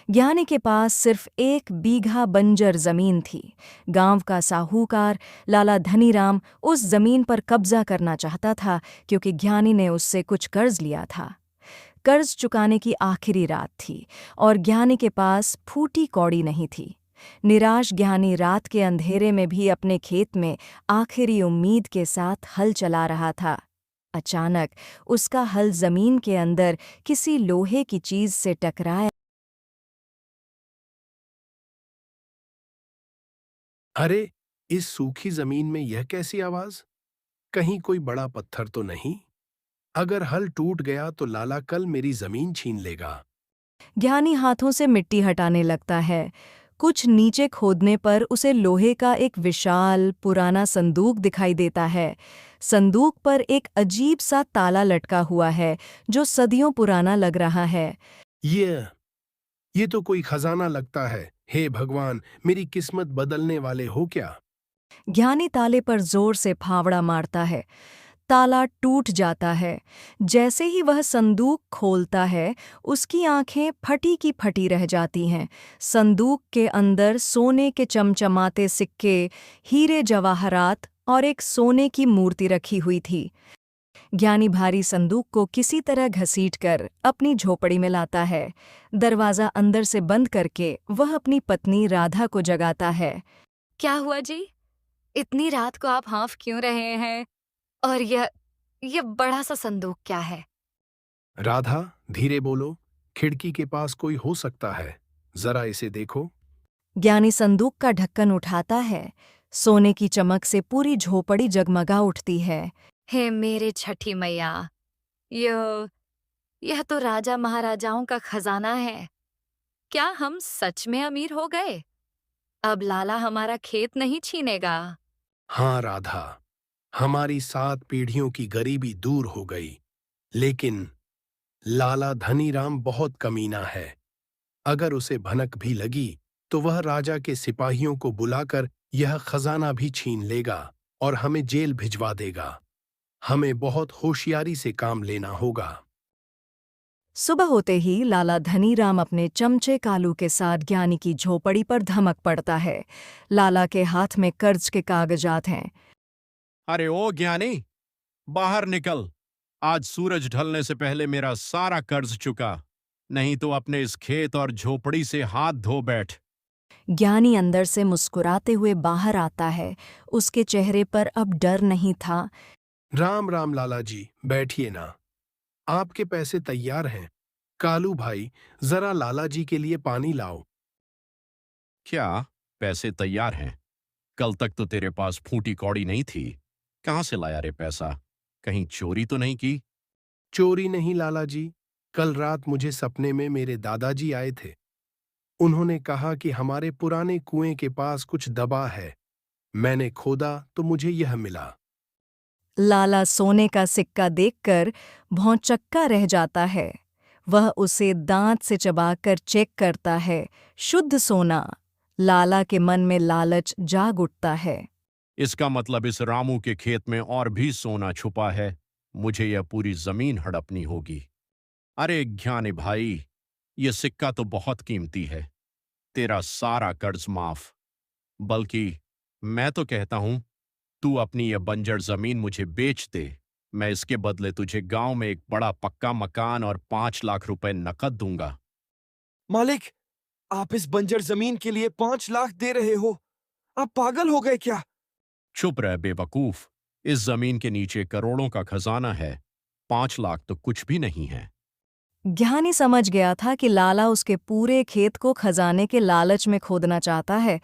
ज्ञानी के पास सिर्फ 1 बीघा बंजर जमीन थी। गांव का साहूकार लाला धनीराम उस जमीन पर कब्जा करना चाहता था, क्योंकि ज्ञानी ने उससे कुछ कर्ज लिया था। कर्ज चुकाने की आखिरी रात थी और ज्ञानी के पास फूटी कौड़ी नहीं थी। निराश ज्ञानी रात के अंधेरे में भी अपने खेत में आखिरी उम्मीद के साथ हल चला रहा था। अचानक उसका हल जमीन के अंदर किसी लोहे की चीज से टकराया। अरे, इस सूखी जमीन में यह कैसी आवाज? कहीं कोई बड़ा पत्थर तो नहीं? अगर हल टूट गया तो लाला कल मेरी जमीन छीन लेगा। ज्ञानी हाथों से मिट्टी हटाने लगता है। कुछ नीचे खोदने पर उसे लोहे का एक विशाल पुराना संदूक दिखाई देता है। संदूक पर एक अजीब सा ताला लटका हुआ है, जो सदियों पुराना लग रहा है। ये ये तो कोई खजाना लगता है। हे भगवान, मेरी किस्मत बदलने वाले हो क्या? ज्ञानी ताले पर जोर से फावड़ा मारता है। ताला टूट जाता है। जैसे ही वह संदूक खोलता है, उसकी आंखें फटी की फटी रह जाती हैं। संदूक के अंदर सोने के चमचमाते सिक्के, हीरे जवाहरात और एक सोने की मूर्ति रखी हुई थी। ज्ञानी भारी संदूक को किसी तरह घसीटकर अपनी झोपड़ी में लाता है। दरवाज़ा अंदर से बंद करके वह अपनी पत्नी राधा को जगाता है। क्या हुआ जी? इतनी रात को आप हाँफ क्यों रहे हैं? और यह बड़ा सा संदूक क्या है? राधा, धीरे बोलो। खिड़की के पास कोई हो सकता है। जरा इसे देखो। ज्ञानी संदूक का ढक्कन उठाता है। सोने की चमक से पूरी झोपड़ी जगमगा उठती है। हे मेरे छठी मैया, यह यह तो राजा महाराजाओं का खजाना है। क्या हम सच में अमीर हो गए? अब लाला हमारा खेत नहीं छीनेगा। हाँ राधा, हमारी 7 पीढ़ियों की गरीबी दूर हो गई। लेकिन लाला धनीराम बहुत कमीना है। अगर उसे भनक भी लगी तो वह राजा के सिपाहियों को बुलाकर यह खजाना भी छीन लेगा और हमें जेल भिजवा देगा। हमें बहुत होशियारी से काम लेना होगा। सुबह होते ही लाला धनीराम अपने चमचे कालू के साथ ज्ञानी की झोपड़ी पर धमक पड़ता है। लाला के हाथ में कर्ज के कागजात हैं। अरे ओ ज्ञानी, बाहर निकल। आज सूरज ढलने से पहले मेरा सारा कर्ज चुका, नहीं तो अपने इस खेत और झोपड़ी से हाथ धो बैठ। ज्ञानी अंदर से मुस्कुराते हुए बाहर आता है। उसके चेहरे पर अब डर नहीं था। राम राम लाला जी, बैठिए ना। आपके पैसे तैयार हैं। कालू भाई, जरा लाला जी के लिए पानी लाओ। क्या पैसे तैयार हैं? कल तक तो तेरे पास फूटी कौड़ी नहीं थी। कहाँ से लाया रे पैसा? कहीं चोरी तो नहीं की? चोरी नहीं लाला जी। कल रात मुझे सपने में मेरे दादाजी आए थे। उन्होंने कहा कि हमारे पुराने कुएं के पास कुछ दबा है। मैंने खोदा तो मुझे यह मिला। लाला सोने का सिक्का देखकर भौंचक्का रह जाता है। वह उसे दांत से चबाकर चेक करता है। शुद्ध सोना। लाला के मन में लालच जाग उठता है। इसका मतलब इस रामू के खेत में और भी सोना छुपा है। मुझे यह पूरी जमीन हड़पनी होगी। अरे ज्ञानी भाई, यह सिक्का तो बहुत कीमती है। तेरा सारा कर्ज माफ। बल्कि मैं तो कहता हूं, तू अपनी यह बंजर जमीन मुझे बेच दे। मैं इसके बदले तुझे गांव में एक बड़ा पक्का मकान और 5 लाख रुपए नकद दूंगा। मालिक, आप इस बंजर जमीन के लिए 5 लाख दे रहे हो? आप पागल हो गए क्या? चुप रह बेवकूफ। इस जमीन के नीचे करोड़ों का खजाना है। 5 लाख तो कुछ भी नहीं है। ज्ञानी समझ गया था कि लाला उसके पूरे खेत को खजाने के लालच में खोदना चाहता है।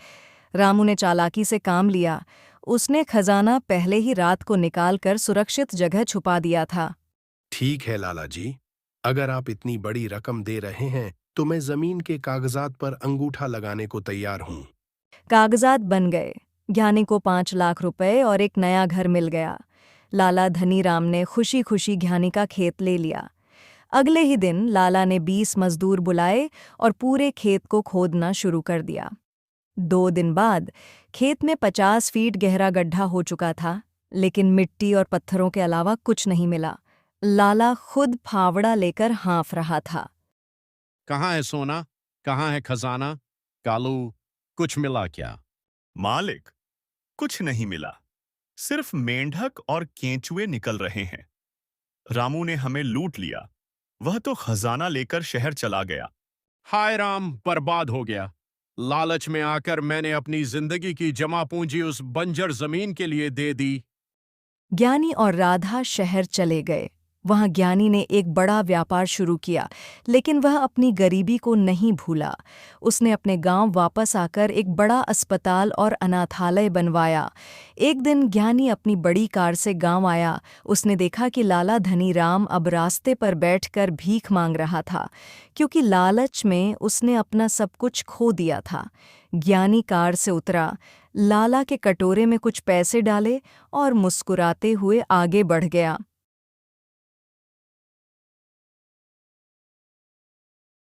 रामू ने चालाकी से काम लिया। उसने खजाना पहले ही रात को निकालकर सुरक्षित जगह छुपा दिया था। ठीक है लाला जी, अगर आप इतनी बड़ी रकम दे रहे हैं तो मैं जमीन के कागजात पर अंगूठा लगाने को तैयार हूं। कागजात बन गए। ज्ञानी को 5 लाख रुपए और एक नया घर मिल गया। लाला धनीराम ने खुशी खुशी ज्ञानी का खेत ले लिया। अगले ही दिन लाला ने 20 मजदूर बुलाए और पूरे खेत को खोदना शुरू कर दिया। 2 दिन बाद खेत में 50 फीट गहरा गड्ढा हो चुका था, लेकिन मिट्टी और पत्थरों के अलावा कुछ नहीं मिला। लाला खुद फावड़ा लेकर हाँफ रहा था। कहाँ है सोना? कहाँ है खजाना? कालू, कुछ मिला क्या? मालिक, कुछ नहीं मिला। सिर्फ मेंढक और केंचुए निकल रहे हैं। रामू ने हमें लूट लिया। वह तो खजाना लेकर शहर चला गया। हाय राम, बर्बाद हो गया। लालच में आकर मैंने अपनी जिंदगी की जमा पूंजी उस बंजर जमीन के लिए दे दी। ज्ञानी और राधा शहर चले गए। वहां ज्ञानी ने एक बड़ा व्यापार शुरू किया, लेकिन वह अपनी गरीबी को नहीं भूला। उसने अपने गांव वापस आकर एक बड़ा अस्पताल और अनाथालय बनवाया। एक दिन ज्ञानी अपनी बड़ी कार से गांव आया। उसने देखा कि लाला धनीराम अब रास्ते पर बैठकर भीख मांग रहा था, क्योंकि लालच में उसने अपना सब कुछ खो दिया था। ज्ञानी कार से उतरा, लाला के कटोरे में कुछ पैसे डाले और मुस्कुराते हुए आगे बढ़ गया।